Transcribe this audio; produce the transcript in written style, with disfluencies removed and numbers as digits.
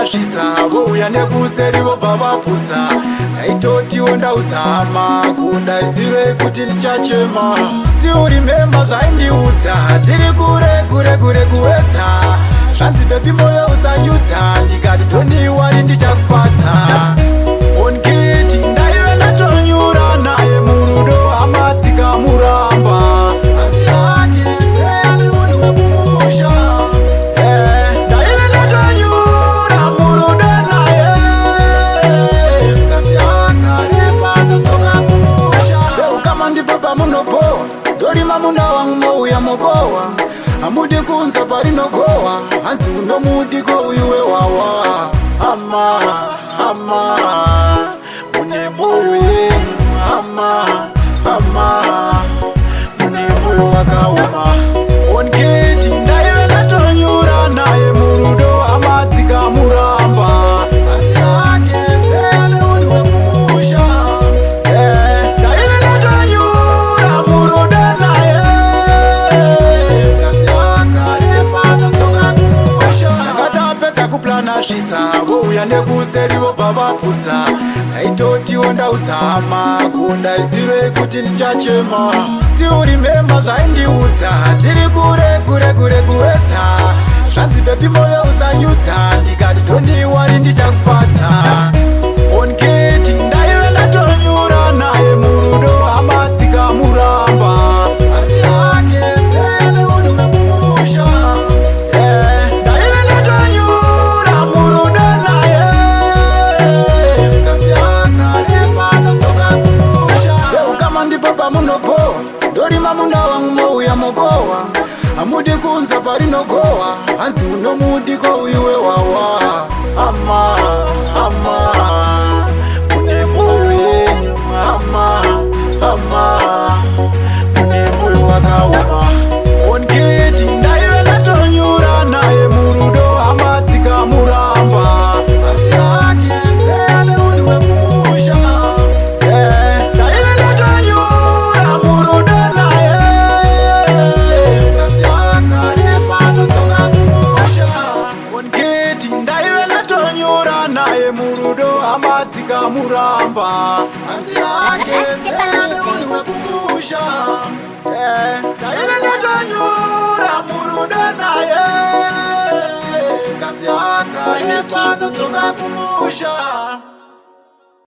kuplanashisa vouya nekuseri vobva vaputsa ndaitotiwo ndaudzama kundazive kuti ndichachema still remember zvaindiudza tiri kure kure kure kuwedza zvanzi bebi moyo usanyudza ndikati tondiwari ndichakufadza onkiti ndaive ndatonyura naye murudo amatsika muramba asi yake seni unhu wekumusha ndaive ndatonyura murudo naye kanzi akarepa ndotsoka kumusha beukama ndibaba munobowa ndorima munda wangu mouya mokowa hamudi kunza parinogowa hanzi unomudiko uyuwe wawa ama ama mune moyo yenyu ama mune moyo wakauma onketi ndaive natonyura naye murudo amatsika muramba asi yake sene unhu wekumusha ndaive natonyura murudo naye kanzi akarepa ndotsoka kumusha ndakatapedza kuplanashisa vouya nekuseri vobva vaputsa ndaitotiwo ndaudzama kundazive kuti ndichachema still remember zvaindiudza tiri kure kure kure kuwedza zvanzi bebi moyo usanyudza ndikati tondiwari ndichakufadza onketi ndaive ndatonyura naye murudo amatsika muramba asi yake sene unhu wekumusha ndaive ndatonyura murudo naye kanzi akarepa ndotsoka kumusha beukama ndibaba munobowa ndorima munda wangu mouya mokowa hamudi kunza parinogowa hanzi unomudiko uyuwe wawa ama mune moyo yenyu ama mune moyo wakauma onketi ndaive ndatonyura naye murudo amatsika muramba asi yake sene unhu wekumusha ndaive ndatonyura murudo naye kanzi akarepa ndotsoka kumusha onketi ndaive ndatonyura naye murudo amatsika muramba hanzi yake sene unhu wekumusha ndaive ndatonyura murudo naye kanzi akarepa ndotsoka kumusha